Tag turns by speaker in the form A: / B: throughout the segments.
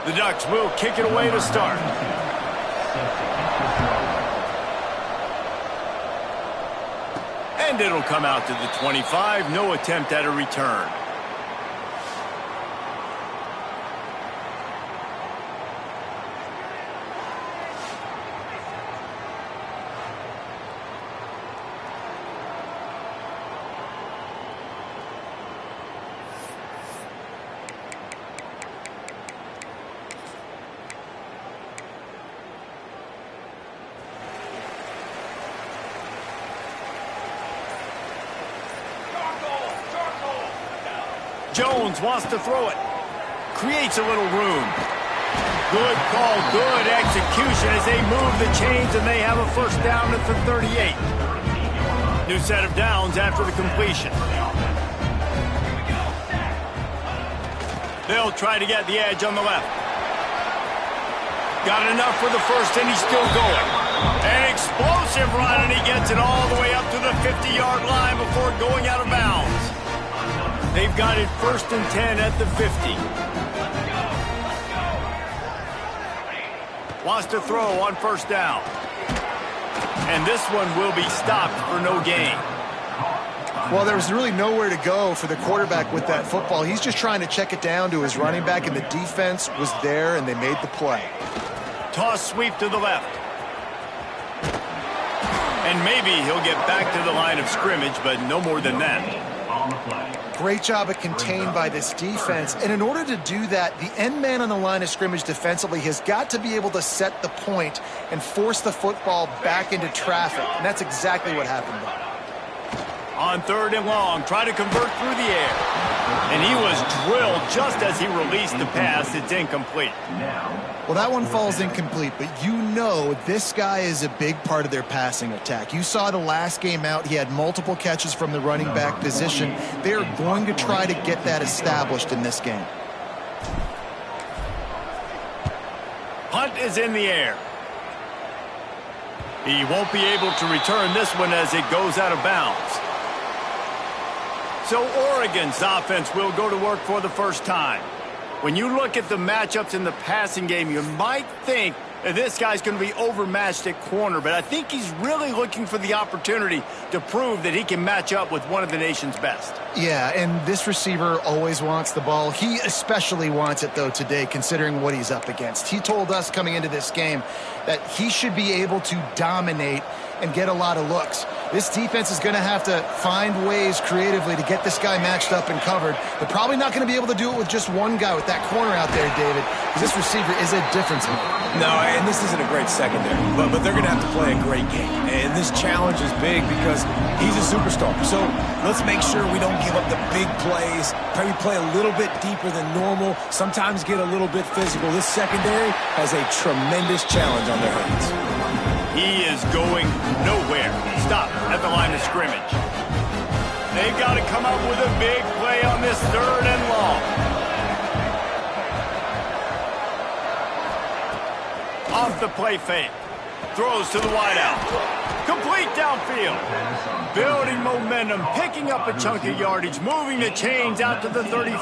A: The Ducks will kick it away to start. And it'll come out to the 25. No attempt at a return. Jones wants to throw it. Creates a little room. Good call, good execution as they move the chains and they have a first down at the 38. New set of downs after the completion. They'll try to get the edge on the left. Got enough for the first and he's still going. An explosive run and he gets it all the way up to the 50-yard line before going out of bounds. They've got it 1st and 10 at the 50. Wants to throw on first down. And this one will be stopped for no gain.
B: Well, there was really nowhere to go for the quarterback with that football. He's just trying to check it down to his running back, and the defense was there, and they made the play.
A: Toss sweep to the left. And maybe he'll get back to the line of scrimmage, but no more than that.
B: Great job at contained by this defense. And in order to do that, the end man on the line of scrimmage defensively has got to be able to set the point and force the football back into traffic. And that's exactly what happened there.
A: On 3rd and long, try to convert through the air. And he was drilled just as he released the pass. It's incomplete.
B: Well, that one falls incomplete, but you know this guy is a big part of their passing attack. You saw the last game out. He had multiple catches from the running back position. They're going to try to get that established in this game.
A: Punt is in the air. He won't be able to return this one as it goes out of bounds. So Oregon's offense will go to work for the first time. When you look at the matchups in the passing game, you might think that this guy's going to be overmatched at corner, but I think he's really looking for the opportunity to prove that he can match up with one of the nation's best.
B: Yeah, and this receiver always wants the ball. He especially wants it, though, today, considering what he's up against. He told us coming into this game that he should be able to dominate and get a lot of looks. This defense is going to have to find ways creatively to get this guy matched up and covered. They're probably not going to be able to do it with just one guy with that corner out there, David, because this receiver is a difference maker.
C: No, and this isn't a great secondary, but they're going to have to play a great game. And this challenge is big because he's a superstar. So let's make sure we don't give up the big plays, probably play a little bit deeper than normal, sometimes get a little bit physical. This secondary has a tremendous challenge on their hands.
A: He is going nowhere. Stop at the line of scrimmage. They've got to come up with a big play on this 3rd and long. Off the play fake. Throws to the wideout. Complete downfield. Building momentum, picking up a chunk of yardage, moving the chains out to the 34.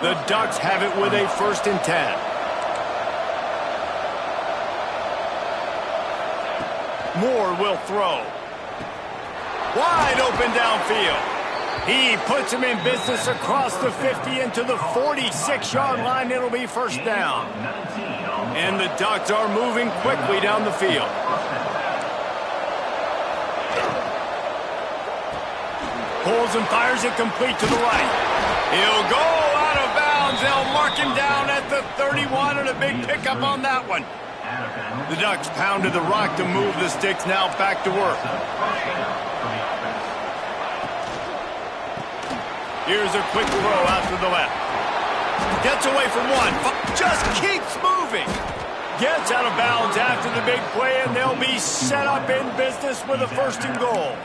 A: The Ducks have it with a 1st and 10. Moore will throw. Wide open downfield. He puts him in business across the 50 into the 46-yard line. It'll be first down. And the Ducks are moving quickly down the field. Pulls and fires it complete to the right. He'll go out of bounds. They'll mark him down at the 31 and a big pickup on that one. The Ducks pounded the rock to move the sticks, now back to work. Here's a quick throw out to the left. Gets away from one, just keeps moving. Gets out of bounds after the big play, and they'll be set up in business with a 1st and goal.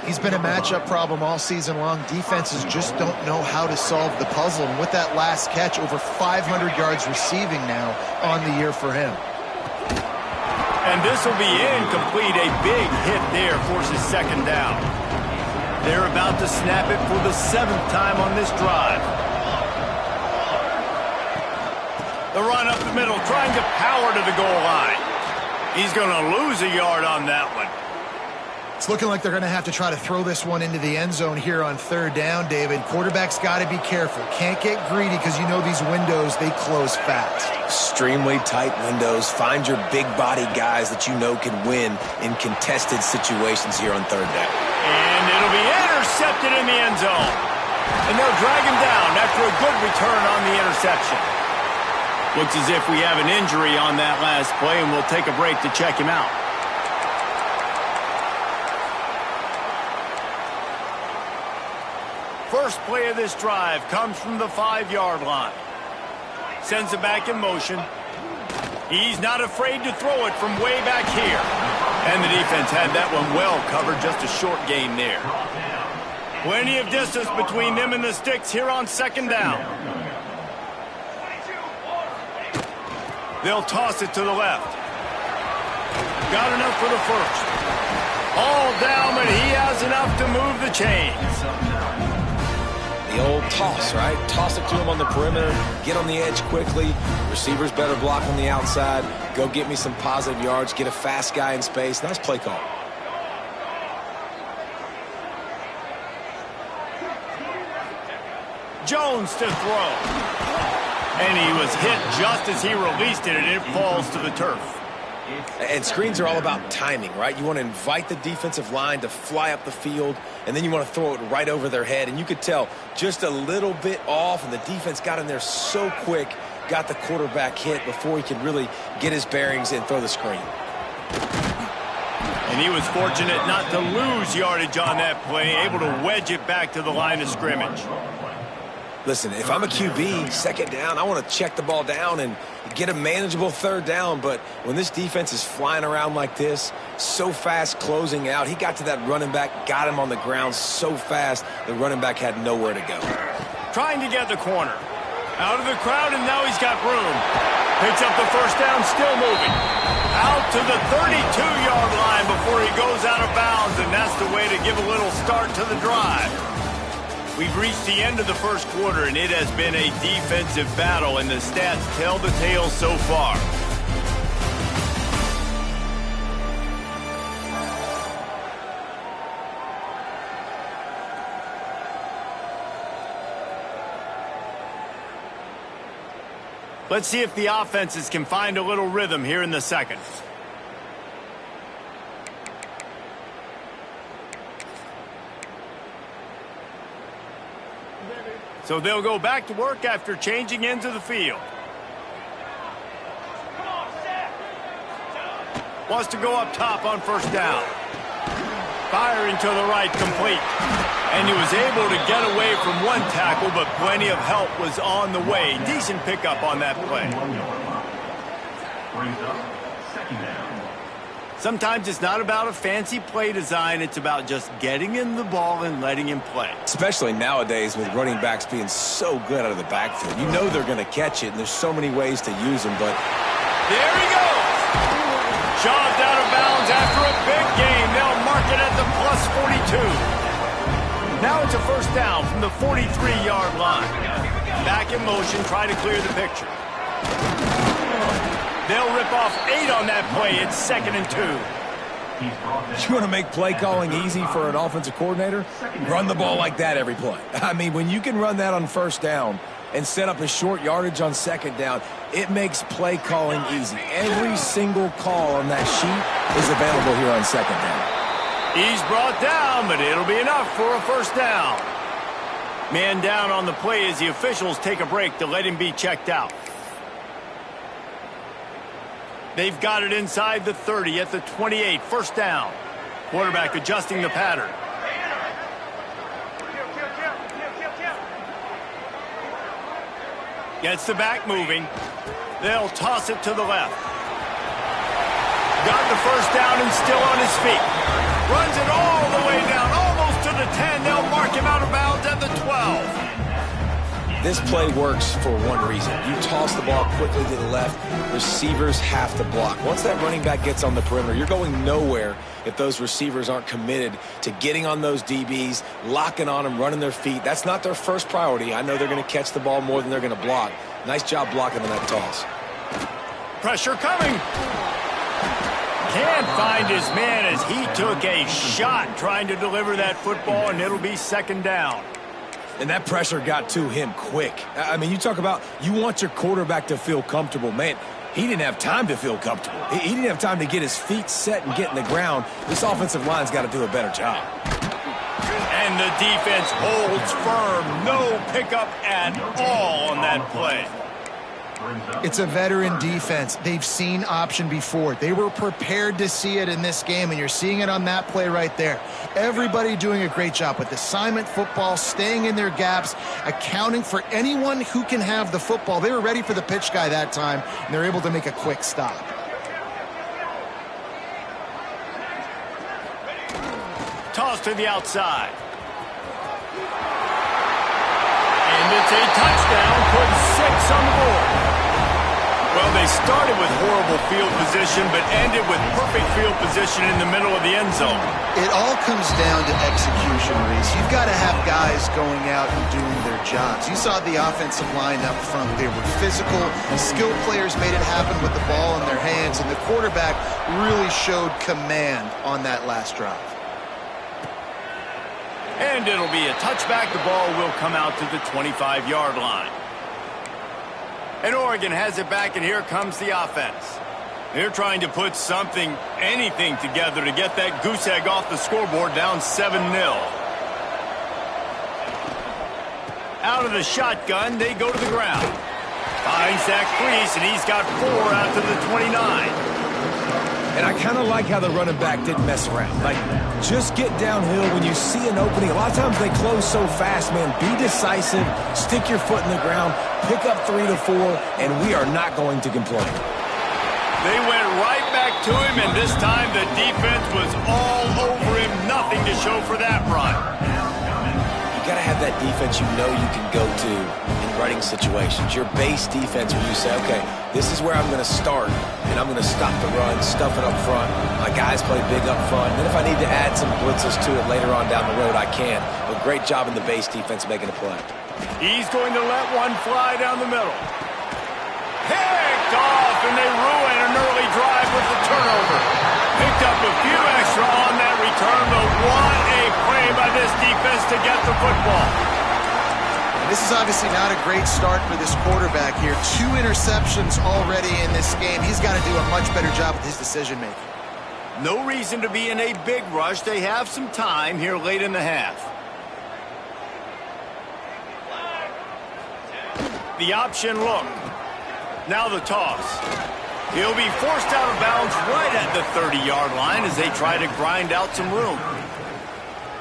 B: He's been a matchup problem all season long. Defenses just don't know how to solve the puzzle. And with that last catch, over 500 yards receiving now on the year for him.
A: And this will be incomplete. A big hit there forces 2nd down. They're about to snap it for the 7th time on this drive. The run up the middle, trying to power to the goal line. He's going to lose a yard on that one.
B: It's looking like they're going to have to try to throw this one into the end zone here on third down, David. Quarterback's got to be careful. Can't get greedy because you know these windows, they close fast.
C: Extremely tight windows. Find your big body guys that you know can win in contested situations here on third down.
A: And it'll be intercepted in the end zone. And they'll drag him down after a good return on the interception. Looks as if we have an injury on that last play, and we'll take a break to check him out. First play of this drive comes from the 5-yard line. Sends it back in motion. He's not afraid to throw it from way back here. And the defense had that one well covered, just a short gain there. Plenty of distance between them and the sticks here on second down. They'll toss it to the left. Got enough for the first. All down, but he has enough to move the chains.
C: The old toss, right? Toss it to him on the perimeter, get on the edge quickly. Receivers better block on the outside. Go get me some positive yards, get a fast guy in space. Nice play call.
A: Jones to throw. And he was hit just as he released it, and it falls to the turf.
C: And screens are all about timing, right? You want to invite the defensive line to fly up the field, and then you want to throw it right over their head. And you could tell just a little bit off, and the defense got in there so quick, got the quarterback hit before he could really get his bearings and throw the screen.
A: And he was fortunate not to lose yardage on that play, able to wedge it back to the line of scrimmage.
C: Listen, if I'm a QB, second down, I want to check the ball down and get a manageable third down. But when this defense is flying around like this, so fast closing out, he got to that running back, got him on the ground so fast, the running back had nowhere to go.
A: Trying to get the corner. Out of the crowd, and now he's got room. Picks up the first down, still moving. Out to the 32-yard line before he goes out of bounds, and that's the way to give a little start to the drive. We've reached the end of the first quarter, and it has been a defensive battle, and the stats tell the tale so far. Let's see if the offenses can find a little rhythm here in the second. So they'll go back to work after changing into the field. Wants to go up top on first down. Firing to the right, complete. And he was able to get away from one tackle, but plenty of help was on the way. Decent pickup on that play. Sometimes it's not about a fancy play design. It's about just getting him the ball and letting him play.
C: Especially nowadays with running backs being so good out of the backfield. You know they're going to catch it, and there's so many ways to use them, but...
A: There he goes! Shoved out of bounds after a big gain. They'll mark it at the +42. Now it's a first down from the 43-yard line. Back in motion, try to clear the picture. They'll rip off 8 on that play. It's 2nd and 2.
C: You want to make play calling easy for an offensive coordinator? Run the ball like that every play. I mean, when you can run that on first down and set up a short yardage on second down, it makes play calling easy. Every single call on that sheet is available here on second down.
A: He's brought down, but it'll be enough for a first down. Man down on the play as the officials take a break to let him be checked out. They've got it inside the 30 at the 28. First down. Quarterback adjusting the pattern. Gets the back moving. They'll toss it to the left. Got the first down and still on his feet. Runs it all the way down, almost to the 10. They'll mark him out of bounds at the 12.
C: This play works for one reason. You toss the ball quickly to the left, receivers have to block. Once that running back gets on the perimeter, you're going nowhere if those receivers aren't committed to getting on those DBs, locking on them, running their feet. That's not their first priority. I know they're going to catch the ball more than they're going to block, Nice job blocking on that toss.
A: Pressure coming. Can't find his man as he took a shot trying to deliver that football, and it'll be second down.
C: And that pressure got to him quick. I mean, you talk about you want your quarterback to feel comfortable. Man, he didn't have time to feel comfortable. He didn't have time to get his feet set and get in the ground. This offensive line's got to do a better job.
A: And the defense holds firm. No pickup at all on that play.
B: It's a veteran defense. They've seen option before. They were prepared to see it in this game, and you're seeing it on that play right there. Everybody doing a great job with assignment football, staying in their gaps, accounting for anyone who can have the football. They were ready for the pitch guy that time, and they're able to make a quick stop.
A: Toss to the outside. And it's a touchdown, put 6 on the board. Well, they started with horrible field position, but ended with perfect field position in the middle of the end zone.
B: It all comes down to execution, Reese. You've got to have guys going out and doing their jobs. You saw the offensive line up front. They were physical. Skilled players made it happen with the ball in their hands, and the quarterback really showed command on that last drive.
A: And it'll be a touchback. The ball will come out to the 25-yard line. And Oregon has it back, and here comes the offense. They're trying to put something, anything together to get that goose egg off the scoreboard, down 7-0. Out of the shotgun, they go to the ground. Finds Zach Priest, and he's got 4 out to the 29.
C: And I kind of like how the running back didn't mess around. Like, just get downhill when you see an opening. A lot of times they close so fast, man. Be decisive, stick your foot in the ground, pick up 3 to 4, and we are not going to complain.
A: They went right back to him, and this time the defense was all over him. Nothing to show for that run.
C: You got to have that defense you know you can go to in running situations. Your base defense where you say, okay, this is where I'm going to start, and I'm going to stop the run, stuff it up front. My guys play big up front. Then if I need to add some blitzes to it later on down the road, I can. But great job in the base defense making a play.
A: He's going to let one fly down the middle. Picked off, and they ruin an early drive with the turnover. Picked up a few extra on that return, but what a play by this defense to get the football.
B: This is obviously not a great start for this quarterback here. 2 interceptions already in this game. He's got to do a much better job with his decision-making.
A: No reason to be in a big rush. They have some time here late in the half. The option look. Now the toss. He'll be forced out of bounds right at the 30-yard line as they try to grind out some room.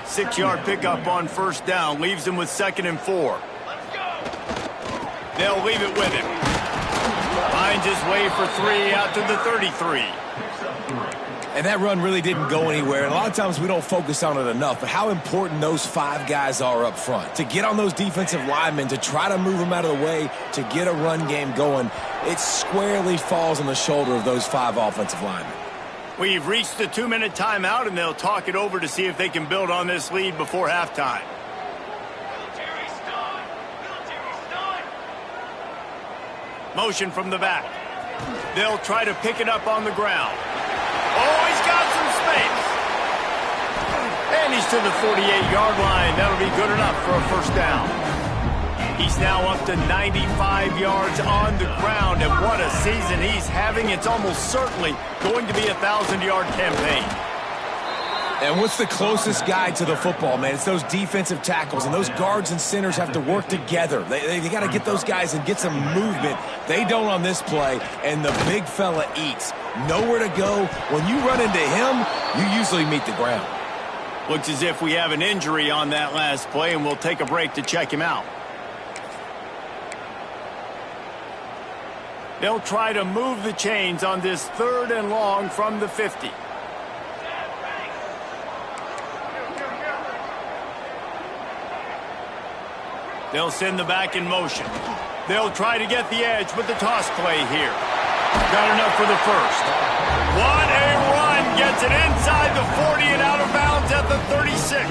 A: 6-yard pickup on first down leaves him with 2nd and 4. They'll leave it with him. Finds his way for 3 out to the 33.
C: And that run really didn't go anywhere. And a lot of times we don't focus on it enough. But how important those 5 guys are up front. To get on those defensive linemen, to try to move them out of the way, to get a run game going, it squarely falls on the shoulder of those 5 offensive linemen.
A: We've reached the 2-minute timeout, and they'll talk it over to see if they can build on this lead before halftime. Motion from the back. They'll try to pick it up on the ground. Oh, he's got some space. And he's to the 48-yard line. That'll be good enough for a first down. He's now up to 95 yards on the ground. And what a season he's having. It's almost certainly going to be a 1,000-yard campaign.
C: And what's the closest guy to the football, man? It's those defensive tackles, and those guards and centers have to work together. They got to get those guys and get some movement. They don't on this play, and the big fella eats. Nowhere to go. When you run into him, you usually meet the ground.
A: Looks as if we have an injury on that last play, and we'll take a break to check him out. They'll try to move the chains on this 3rd and long from the 50. They'll send the back in motion. They'll try to get the edge with the toss play here. Got enough for the first. What a run! Gets it inside the 40 and out of bounds at the 36.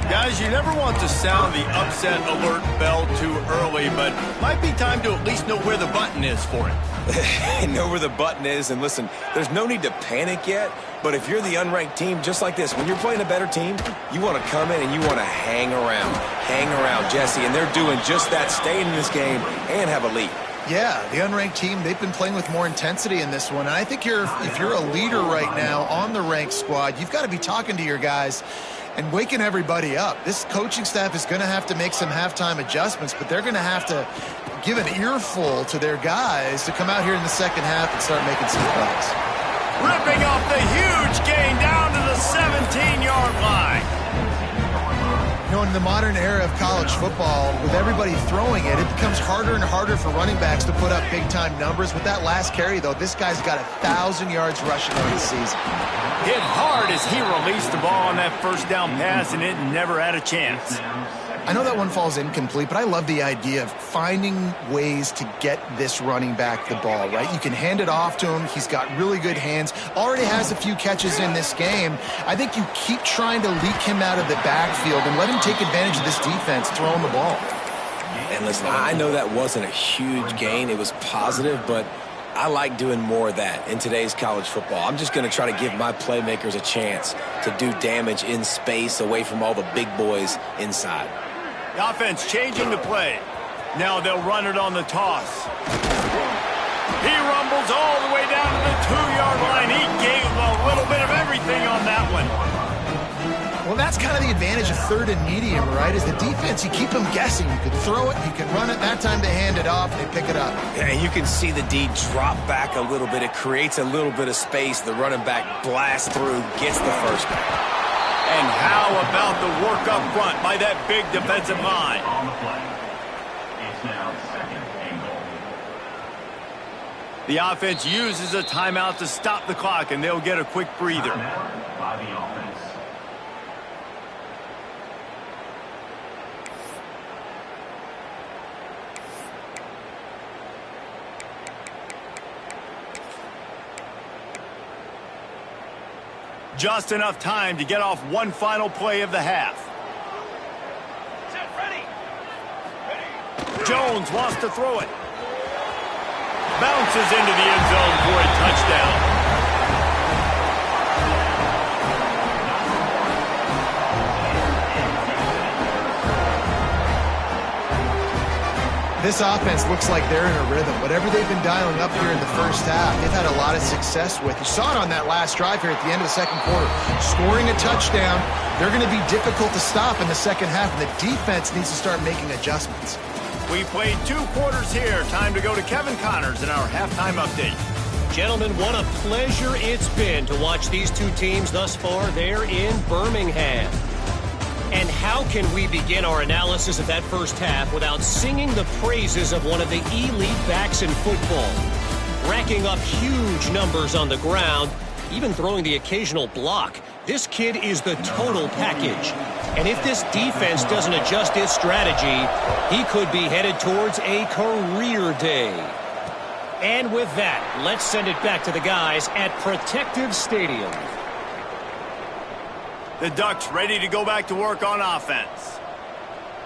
A: Guys, you never want to sound the upset alert bell too early, but might be time to at least know where the button is for it.
C: Know where the button is, and listen, there's no need to panic yet, but if you're the unranked team, just like this, when you're playing a better team, you want to come in and you want to hang around, Jesse, and they're doing just that, staying in this game and have a lead.
B: Yeah, the unranked team, they've been playing with more intensity in this one, and I think if you're a leader right now on the ranked squad, you've got to be talking to your guys and waking everybody up. This coaching staff is going to have to make some halftime adjustments, but they're going to have to give an earful to their guys to come out here in the second half and start making some plays.
A: Ripping off the huge gain down to the 17-yard line.
B: You know, in the modern era of college football, with everybody throwing it, it becomes harder and harder for running backs to put up big-time numbers. With that last carry, though, this guy's got 1,000 yards rushing on the season.
A: Hit hard as he released the ball on that first down pass, and it never had a chance.
B: I know that one falls incomplete, but I love the idea of finding ways to get this running back the ball, right? You can hand it off to him. He's got really good hands. Already has a few catches in this game. I think you keep trying to leak him out of the backfield and let him take advantage of this defense throwing the ball.
C: And listen, I know that wasn't a huge gain. It was positive, but I like doing more of that in today's college football. I'm just going to try to give my playmakers a chance to do damage in space away from all the big boys inside.
A: The offense changing the play. Now they'll run it on the toss. He rumbles all the way down to the 2-yard line. He gave a little bit of everything on that one.
B: Well, that's kind of the advantage of third and medium, right? Is the defense, you keep them guessing. You can throw it, you can run it. That time they hand it off, they pick it up.
C: Yeah, and you can see the D drop back a little bit. It creates a little bit of space. The running back blasts through, gets the first down.
A: And how about the work up front by that big defensive line?
D: On the play. It's now second and goal.
A: The offense uses a timeout to stop the clock, and they'll get a quick breather.
D: Timeout by the offense.
A: Just enough time to get off one final play of the half. Jones wants to throw it. Bounces into the end zone for a touchdown.
B: This offense looks like they're in a rhythm. Whatever they've been dialing up here in the first half, they've had a lot of success with. You saw it on that last drive here at the end of the second quarter. Scoring a touchdown, they're going to be difficult to stop in the second half, and the defense needs to start making adjustments.
A: We played 2 quarters here. Time to go to Kevin Connors in our halftime update.
E: Gentlemen, what a pleasure it's been to watch these two teams thus far there in Birmingham. And how can we begin our analysis of that first half without singing the praises of one of the elite backs in football? Racking up huge numbers on the ground, even throwing the occasional block. This kid is the total package. And if this defense doesn't adjust its strategy, he could be headed towards a career day. And with that, let's send it back to the guys at Protective Stadium.
A: The Ducks ready to go back to work on offense.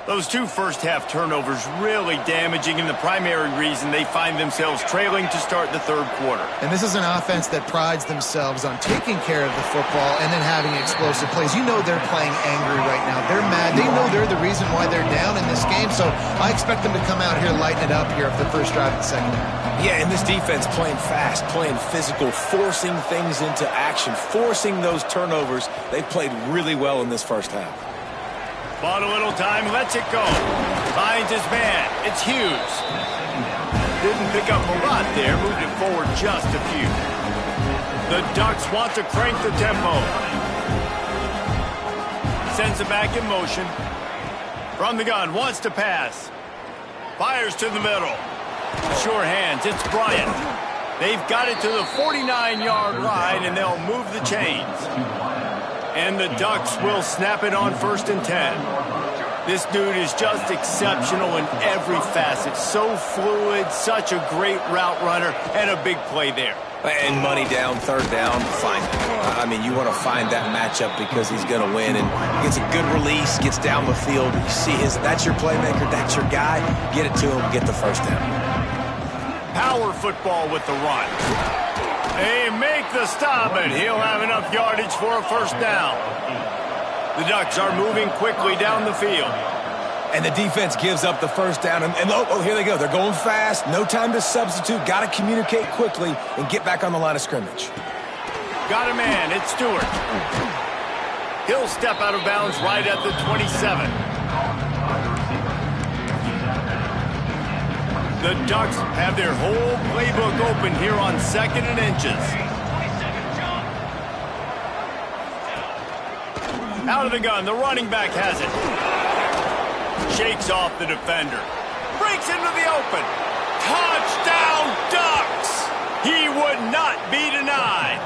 A: Those 2 first-half turnovers really damaging, and the primary reason they find themselves trailing to start the third quarter.
B: And this is an offense that prides themselves on taking care of the football and then having explosive plays. You know they're playing angry right now. They're mad. They know they're the reason why they're down in this game, so I expect them to come out here, lighten it up here for the first drive of the second half.
C: Yeah, and this defense playing fast, playing physical, forcing things into action, forcing those turnovers. They played really well in this first half.
A: Bought a little time, lets it go. Finds his man. It's Hughes. Didn't pick up a lot there, moved it forward just a few. The Ducks want to crank the tempo. Sends it back in motion. From the gun, wants to pass. Fires to the middle. Sure hands, it's Bryant. They've got it to the 49-yard line, and they'll move the chains. And the Ducks will snap it on 1st and 10. This dude is just exceptional in every facet. So fluid, such a great route runner, and a big play there.
C: And money down, third down, fine. I mean, you want to find that matchup because he's going to win. And gets a good release, gets down the field. You see that's your playmaker, that's your guy. Get it to him, get the first down.
A: Power football with the run. They make the stop, and he'll have enough yardage for a first down. The Ducks are moving quickly down the field.
C: And the defense gives up the first down. And oh, here they go. They're going fast. No time to substitute. Got to communicate quickly and get back on the line of scrimmage.
A: Got a man. It's Stewart. He'll step out of bounds right at the 27. The Ducks have their whole playbook open here on 2nd and inches. Out of the gun. The running back has it. Shakes off the defender. Breaks into the open. Touchdown, Ducks! He would not be denied.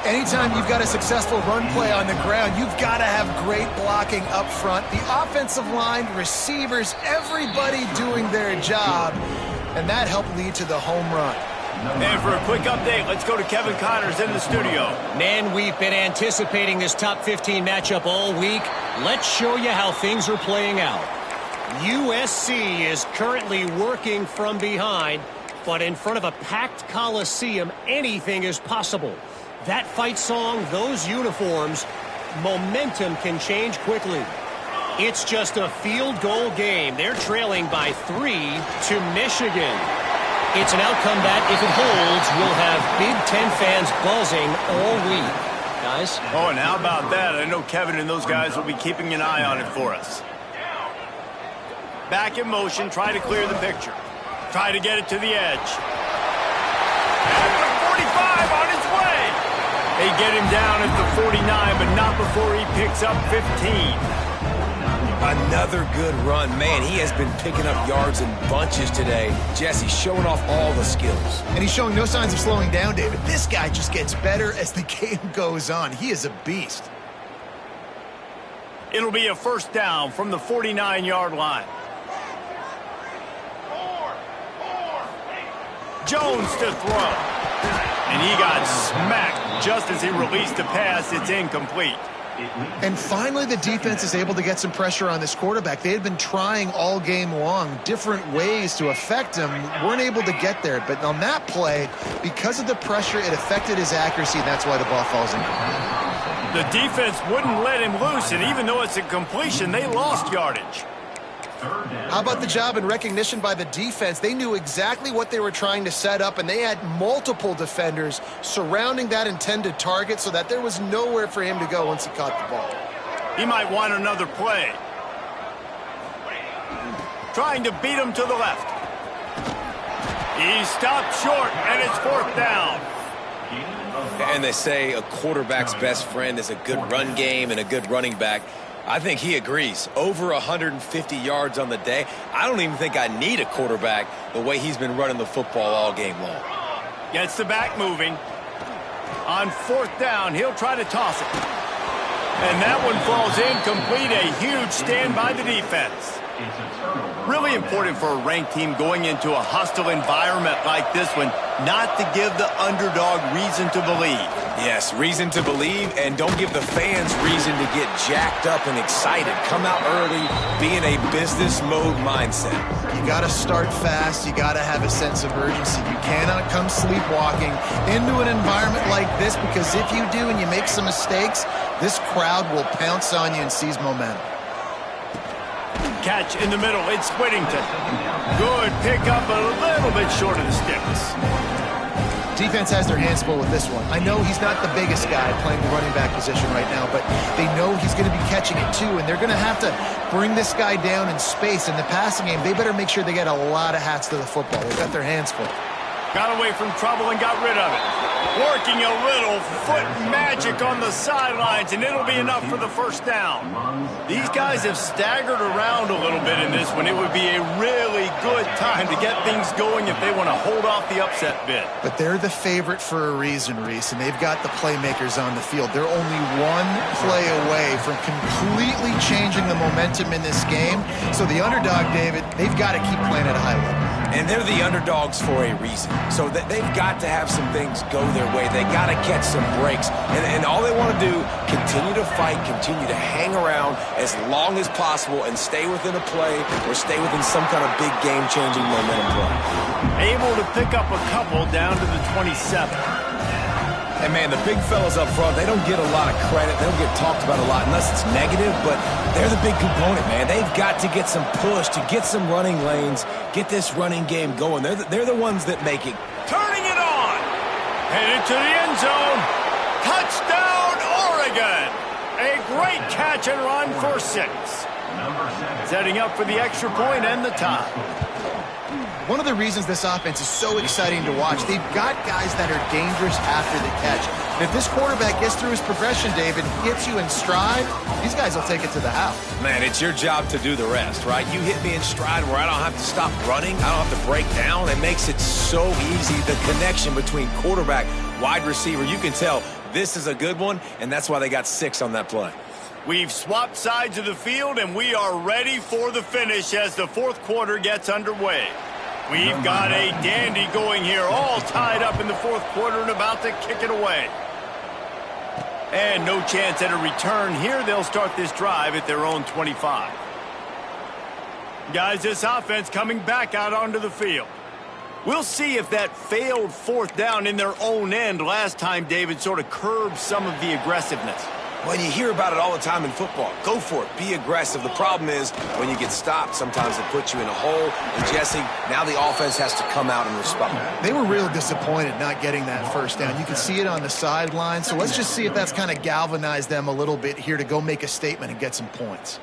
B: Anytime you've got a successful run play on the ground, you've got to have great blocking up front. The offensive line, receivers, everybody doing their job. And that helped lead to the home run.
A: And for a quick update, let's go to Kevin Connors in the studio.
E: Man, we've been anticipating this top 15 matchup all week. Let's show you how things are playing out. USC is currently working from behind, but in front of a packed Coliseum, anything is possible. That fight song, those uniforms, momentum can change quickly. It's just a field goal game. They're trailing by 3 to Michigan. It's an outcome that, if it holds, will have Big Ten fans buzzing all week. Guys?
A: Oh, and how about that? I know Kevin and those guys will be keeping an eye on it for us. Back in motion, try to clear the picture. Try to get it to the edge. At the 45 on his way. They get him down at the 49, but not before he picks up 15.
C: Another good run. Man, he has been picking up yards in bunches today. Jesse showing off all the skills.
B: And he's showing no signs of slowing down, David. This guy just gets better as the game goes on. He is a beast.
A: It'll be a first down from the 49-yard line. Jones to throw. And he got smacked just as he released the pass. It's incomplete.
B: And finally, the defense is able to get some pressure on this quarterback. They had been trying all game long different ways to affect him. Weren't able to get there. But on that play, because of the pressure, it affected his accuracy, and that's why the ball falls in.
A: The defense wouldn't let him loose, and even though it's a completion, they lost yardage.
B: How about the job and recognition by the defense? They knew exactly what they were trying to set up, and they had multiple defenders surrounding that intended target so that there was nowhere for him to go once he caught the ball.
A: He might want another play. Trying to beat him to the left. He stopped short, and it's 4th down.
C: And they say a quarterback's best friend is a good run game and a good running back. I think he agrees. Over 150 yards on the day. I don't even think I need a quarterback the way he's been running the football all game long.
A: Gets the back moving. On 4th down, he'll try to toss it. And that one falls incomplete. A huge stand by the defense. Really important for a ranked team going into a hostile environment like this one, not to give the underdog reason to believe.
C: Yes, reason to believe, and don't give the fans reason to get jacked up and excited. Come out early, be in a business mode mindset.
B: You got to start fast. You got to have a sense of urgency. You cannot come sleepwalking into an environment like this, because if you do and you make some mistakes, this crowd will pounce on you and seize momentum.
A: Catch in the middle. It's Whittington. Good pickup, but a little bit short of the sticks.
B: Defense has their hands full with this one. I know he's not the biggest guy playing the running back position right now, but they know he's going to be catching it too, and they're going to have to bring this guy down in space. In the passing game, they better make sure they get a lot of hats to the football. They've got their hands full.
A: Got away from trouble and got rid of it. Working a little foot magic on the sidelines, and it'll be enough for the first down. These guys have staggered around a little bit in this one. It would be a really good time to get things going if they want to hold off the upset bid.
B: But they're the favorite for a reason, Reese, and they've got the playmakers on the field. They're only one play away from completely changing the momentum in this game. So the underdog, David, they've got to keep playing at a high level.
C: And they're the underdogs for a reason. So they've got to have some things go their way. They got to catch some breaks. And all they want to do, continue to fight, continue to hang around as long as possible and stay within a play or stay within some kind of big game-changing momentum play.
A: Able to pick up a couple down to the 27.
C: And, man, the big fellas up front, they don't get a lot of credit. They don't get talked about a lot unless it's negative, but they're the big component, man. They've got to get some push, to get some running lanes, get this running game going. They're the ones that make it.
A: Turning it on. Headed to the end zone. Touchdown, Oregon. A great catch and run for 6. Setting up for the extra point and the tie.
B: One of the reasons this offense is so exciting to watch, they've got guys that are dangerous after the catch. And if this quarterback gets through his progression, David, gets you in stride, these guys will take it to the house.
C: Man, it's your job to do the rest, right? You hit me in stride where I don't have to stop running. I don't have to break down. It makes it so easy. The connection between quarterback, wide receiver, you can tell this is a good one, and that's why they got 6 on that play.
A: We've swapped sides of the field, and we are ready for the finish as the fourth quarter gets underway. We've got a dandy going here, all tied up in the fourth quarter and about to kick it away. And no chance at a return here. They'll start this drive at their own 25. Guys, this offense coming back out onto the field. We'll see if that failed fourth down in their own end last time, David, sort of curbed some of the aggressiveness.
C: Well, you hear about it all the time in football. Go for it. Be aggressive. The problem is when you get stopped, sometimes it puts you in a hole. And, Jesse, now the offense has to come out and respond.
B: They were real disappointed not getting that first down. You can see it on the sideline. So let's just see if that's kind of galvanized them a little bit here to go make a statement and get some points.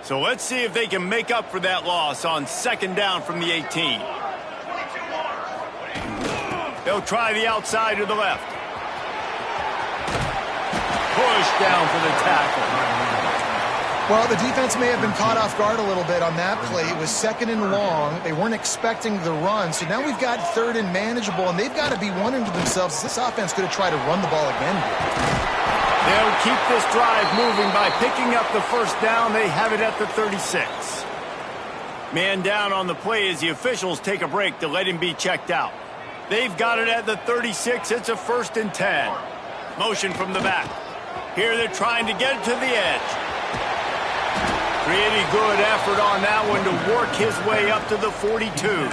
A: So let's see if they can make up for that loss on second down from the 18. They'll try the outside to the left. Push down for the tackle.
B: Well, the defense may have been caught off guard a little bit on that play. It was second and long. They weren't expecting the run. So now we've got third and manageable, and they've got to be wondering to themselves, is this offense going to try to run the ball again?
A: They'll keep this drive moving by picking up the first down. They have it at the 36. Man down on the play as the officials take a break to let him be checked out. They've got it at the 36. It's a 1st and 10. Motion from the back. Here they're trying to get it to the edge. Pretty good effort on that one to work his way up to the 42.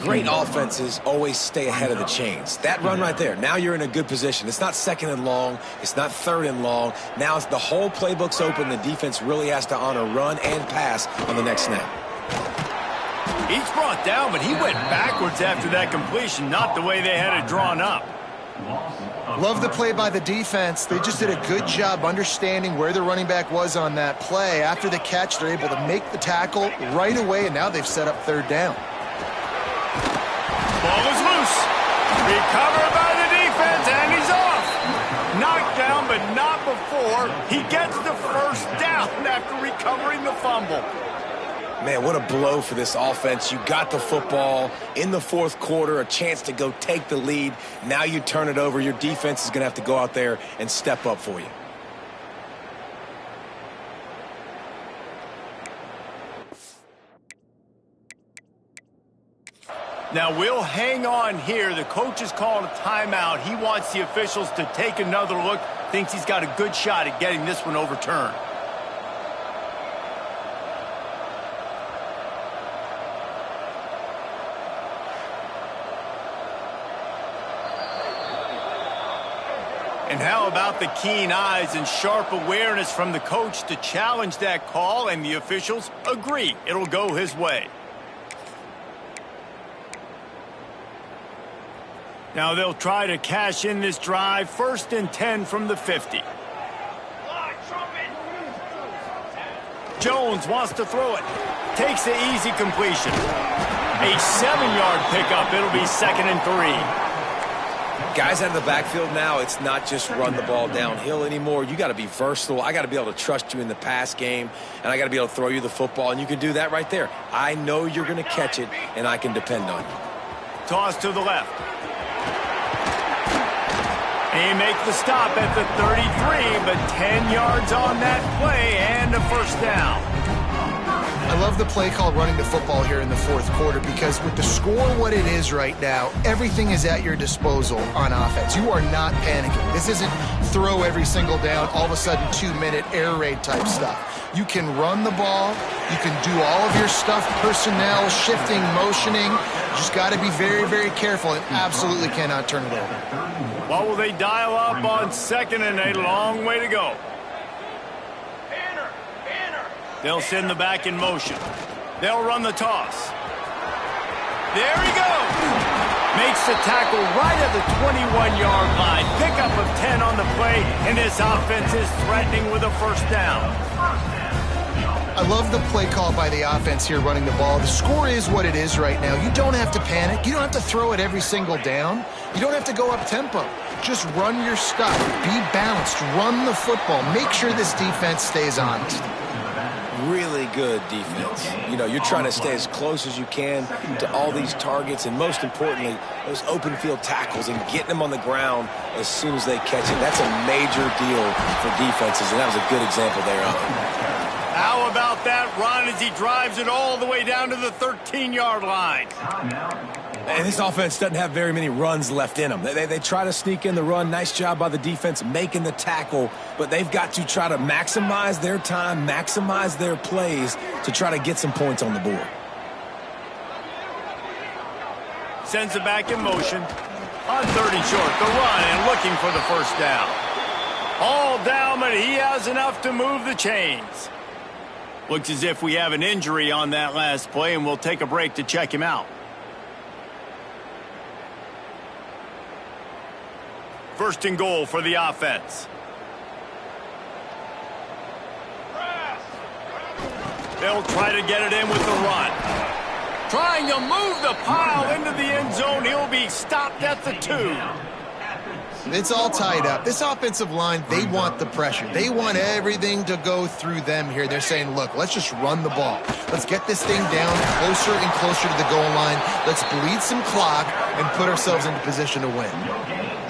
C: Great offenses always stay ahead of the chains. That run right there, now you're in a good position. It's not second and long. It's not third and long. Now the whole playbook's open. The defense really has to honor run and pass on the next snap.
A: He's brought down, but he went backwards after that completion, not the way they had it drawn up.
B: Love the play by the defense. They just did a good job understanding where the running back was on that play. After the catch, they're able to make the tackle right away, and now they've set up third down.
A: Ball is loose. Recovered by the defense, and he's off. Knocked down, but not before he gets the first down after recovering the fumble.
C: Man, what a blow for this offense. You got the football in the fourth quarter, a chance to go take the lead. Now you turn it over. Your defense is going to have to go out there and step up for you.
A: Now we'll hang on here. The coach has called a timeout. He wants the officials to take another look. Thinks he's got a good shot at getting this one overturned. And how about the keen eyes and sharp awareness from the coach to challenge that call, and the officials agree it'll go his way. Now they'll try to cash in this drive. 1st and 10 from the 50. Jones wants to throw it. Takes the easy completion. A 7-yard pickup. It'll be 2nd and 3.
C: Guys out of the backfield now, it's not just run the ball downhill anymore. You got to be versatile. I got to be able to trust you in the pass game, and I got to be able to throw you the football, and you can do that right there. I know you're going to catch it, and I can depend on you.
A: Toss to the left. He makes the stop at the 33, but 10 yards on that play and a first down.
B: I love the play called running the football here in the fourth quarter because with the score what it is right now, everything is at your disposal on offense. You are not panicking. This isn't throw every single down, all of a sudden 2-minute air raid type stuff. You can run the ball. You can do all of your stuff, personnel, shifting, motioning. You just got to be very, very careful and absolutely cannot turn it over.
A: What will they dial up on second and a long way to go? They'll send the back in motion. They'll run the toss. There he goes. Makes the tackle right at the 21-yard line. Pickup of 10 on the play, and this offense is threatening with a first down.
B: I love the play call by the offense here running the ball. The score is what it is right now. You don't have to panic. You don't have to throw it every single down. You don't have to go up tempo. Just run your stuff. Be balanced. Run the football. Make sure this defense stays honest.
C: Really good defense. You know, you're trying to stay as close as you can to all these targets, and most importantly, those open field tackles and getting them on the ground as soon as they catch it. That's a major deal for defenses, and that was a good example there of it.
A: How about that run as he drives it all the way down to the 13-yard line?
C: And this offense doesn't have very many runs left in them. They try to sneak in the run. Nice job by the defense making the tackle, but they've got to try to maximize their time, maximize their plays to try to get some points on the board.
A: Sends it back in motion. On 30 short, the run and looking for the first down. All down, but he has enough to move the chains. Looks as if we have an injury on that last play, and we'll take a break to check him out. First and goal for the offense. They'll try to get it in with the run. Trying to move the pile into the end zone. He'll be stopped at the 2.
B: It's all tied up. This offensive line, they want the pressure. They want everything to go through them here. They're saying, look, let's just run the ball. Let's get this thing down closer and closer to the goal line. Let's bleed some clock and put ourselves into position to win.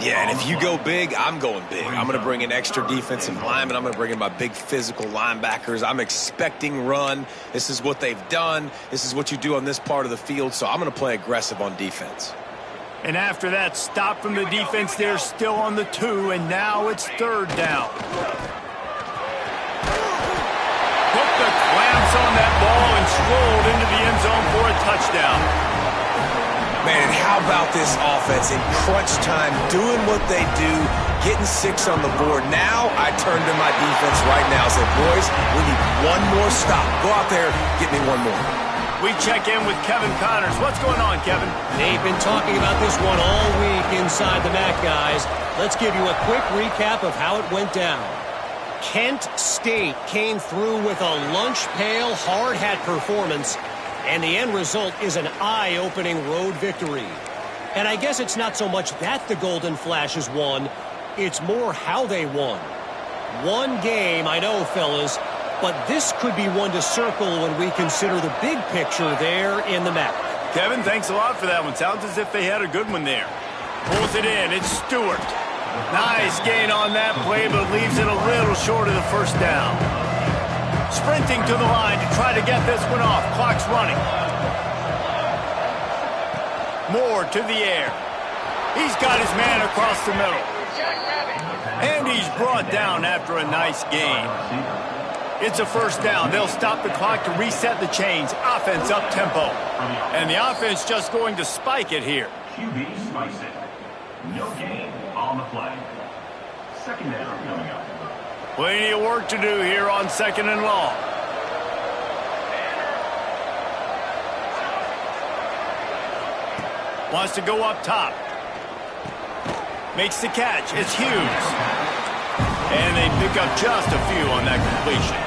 C: Yeah, and if you go big, I'm going big. I'm going to bring in extra defensive linemen. I'm going to bring in my big physical linebackers. I'm expecting run. This is what they've done. This is what you do on this part of the field, so I'm going to play aggressive on defense.
A: And after that stop from the defense, they're still on the 2, and now it's third down. Put the clamps on that ball and strolled into the end zone for a touchdown.
C: Man, and how about this offense in crunch time, doing what they do, getting 6 on the board. Now I turn to my defense right now and say, boys, we need one more stop. Go out there, get me one more.
A: We check in with Kevin Connors. What's going on, Kevin?
E: They've been talking about this one all week inside the MAC, guys. Let's give you a quick recap of how it went down. Kent State came through with a lunch pail, hard hat performance, and the end result is an eye-opening road victory. And I guess it's not so much that the Golden Flashes won, it's more how they won. One game, I know, fellas, but this could be one to circle when we consider the big picture there in the MAC.
A: Kevin, thanks a lot for that one. Sounds as if they had a good one there. Pulls it in. It's Stewart. Nice gain on that play, but leaves it a little short of the first down. Sprinting to the line to try to get this one off. Clock's running. Moore to the air. He's got his man across the middle. And he's brought down after a nice gain. It's a first down. They'll stop the clock to reset the chains. Offense up tempo. And the offense just going to spike it here.
D: QB spikes it. No gain on the play. Second down coming up.
A: Plenty of work to do here on second and long. Wants to go up top. Makes the catch. It's Hughes. And they pick up just a few on that completion.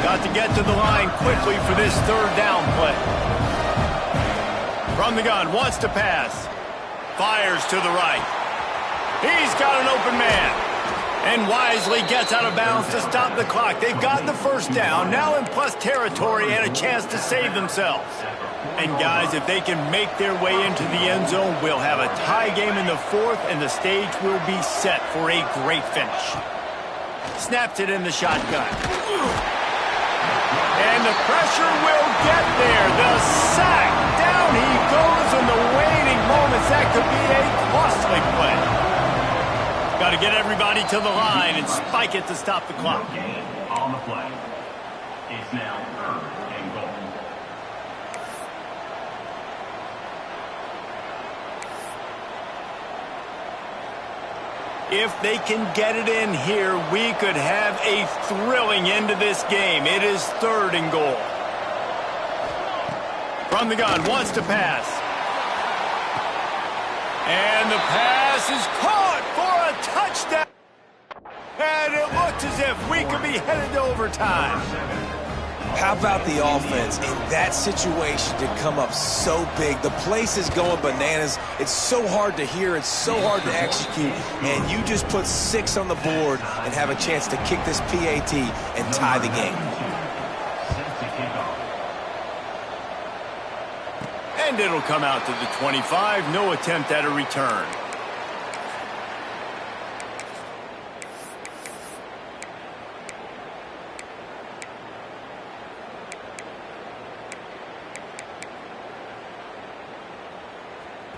A: Got to get to the line quickly for this third down play. From the gun, wants to pass. Fires to the right. He's got an open man. And wisely gets out of bounds to stop the clock. They've got the first down, now in plus territory and a chance to save themselves. And guys, if they can make their way into the end zone, we'll have a tie game in the fourth, and the stage will be set for a great finish. Snaps it in the shotgun. And the pressure will get there. The sack. Down he goes in the waiting moments. That could be a costly play. Got to get everybody to the line and spike it to stop the clock.
D: Gain on the play. It's now 3rd and goal.
A: If they can get it in here, we could have a thrilling end to this game. It is 3rd and goal. From the gun, wants to pass. And the pass is caught for a touchdown. And it looks as if we could be headed to overtime.
C: How about the offense in that situation to come up so big? The place is going bananas. It's so hard to hear. It's so hard to execute. And you just put 6 on the board and have a chance to kick this PAT and tie the game.
A: And it'll come out to the 25. No attempt at a return.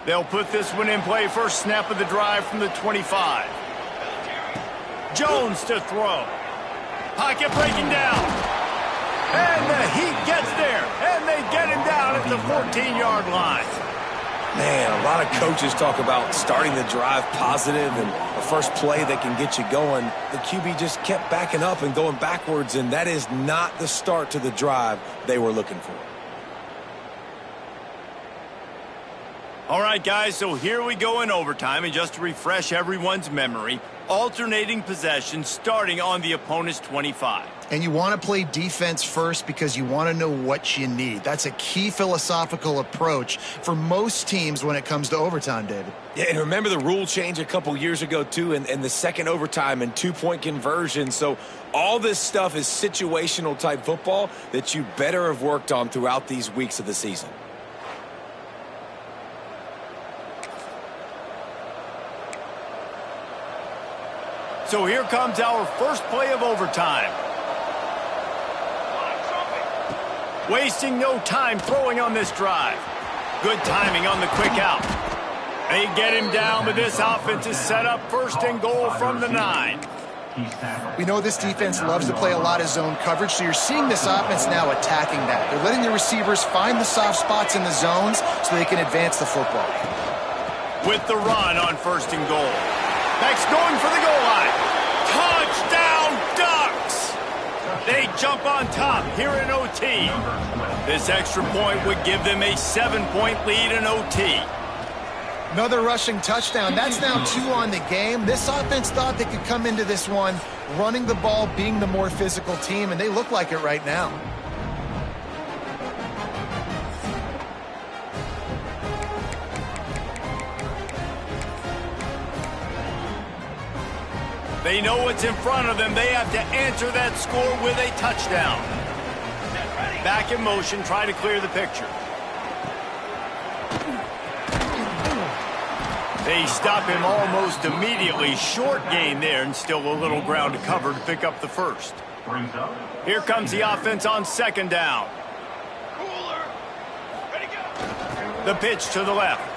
A: They'll put this one in play. First snap of the drive from the 25. Jones to throw. Pocket breaking down. And the Heat gets there. And they get him down at the 14-yard line.
C: Man, a lot of coaches talk about starting the drive positive and a first play that can get you going. The QB just kept backing up and going backwards, and that is not the start to the drive they were looking for.
A: All right, guys, so here we go in overtime, and just to refresh everyone's memory, alternating possession starting on the opponent's 25.
B: And you want to play defense first because you want to know what you need. That's a key philosophical approach for most teams when it comes to overtime, David.
C: Yeah, and remember the rule change a couple years ago, too, and the second overtime and 2-point conversion. So all this stuff is situational type football that you better have worked on throughout these weeks of the season.
A: So here comes our first play of overtime. Wasting no time throwing on this drive. Good timing on the quick out. They get him down, but this offense is set up 1st and goal from the 9.
B: We know this defense loves to play a lot of zone coverage, so you're seeing this offense now attacking that. They're letting the receivers find the soft spots in the zones so they can advance the football.
A: With the run on 1st and goal. Beck's going for the goal line. Touchdown Ducks! They jump on top here in OT. This extra point would give them a 7-point lead in OT.
B: Another rushing touchdown. That's now 2 on the game. This offense thought they could come into this one running the ball, being the more physical team, and they look like it right now.
A: They know what's in front of them. They have to answer that score with a touchdown. Back in motion, try to clear the picture. They stop him almost immediately. Short gain there, and still a little ground to cover to pick up the first. Here comes the offense on 2nd down. The pitch to the left.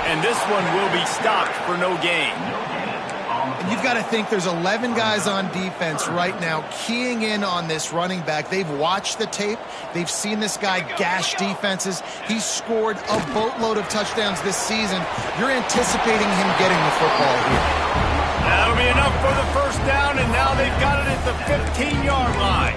A: And this one will be stopped for no gain.
B: And you've got to think there's 11 guys on defense right now keying in on this running back. They've watched the tape. They've seen this guy gash defenses. He's scored a boatload of touchdowns this season. You're anticipating him getting the football here.
A: That'll be enough for the first down, and now they've got it at the 15-yard line.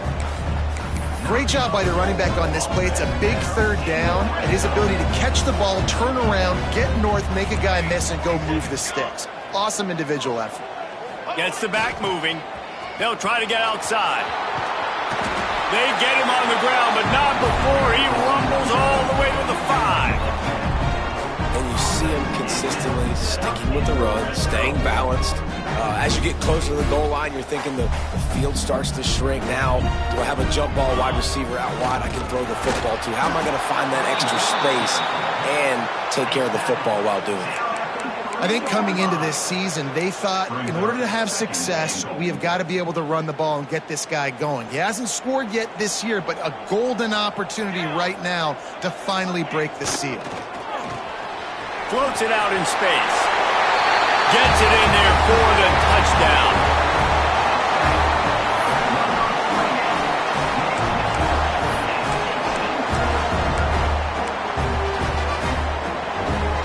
B: Great job by the running back on this play. It's a big 3rd down, and his ability to catch the ball, turn around, get north, make a guy miss, and go move the sticks. Awesome individual effort.
A: Gets the back moving. They'll try to get outside. They get him on the ground, but not before he rumbles all the way to the 5.
C: And you see him consistently sticking with the run, staying balanced. As you get closer to the goal line, you're thinking the field starts to shrink. Now, do I have a jump ball wide receiver out wide I can throw the football to? How am I going to find that extra space and take care of the football while doing it?
B: I think coming into this season, they thought in order to have success, we have got to be able to run the ball and get this guy going. He hasn't scored yet this year, but a golden opportunity right now to finally break the seal.
A: Floats it out in space. Gets it in there for the touchdown.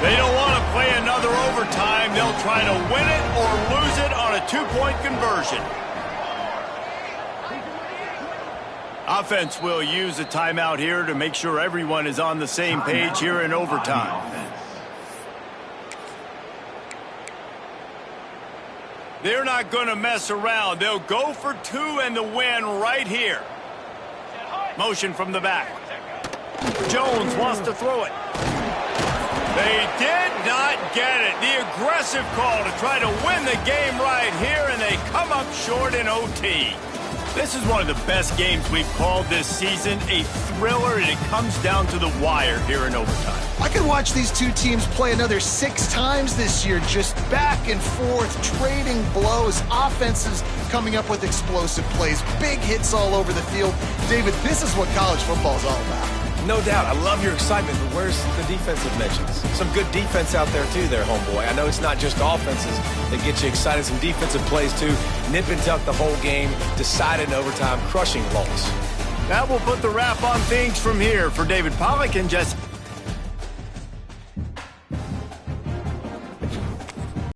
A: They don't want to play another overtime. They'll try to win it or lose it on a two-point conversion. Offense will use a timeout here to make sure everyone is on the same page here in overtime. They're not going to mess around. They'll go for two and the win right here. Motion from the back. Jones wants to throw it. They did not get it. The aggressive call to try to win the game right here, and they come up short in OT. This is one of the best games we've called this season, a thriller, and it comes down to the wire here in overtime.
B: I could watch these two teams play another 6 times this year, just back and forth, trading blows, offenses coming up with explosive plays, big hits all over the field. David, this is what college football is all about.
C: No doubt. I love your excitement, but where's the defensive mentions? Some good defense out there, too, there, homeboy. I know it's not just offenses that get you excited. Some defensive plays, too. Nip and tuck the whole game, decided in overtime, crushing loss.
A: That will put the wrap on things from here. For David Pollack and Jess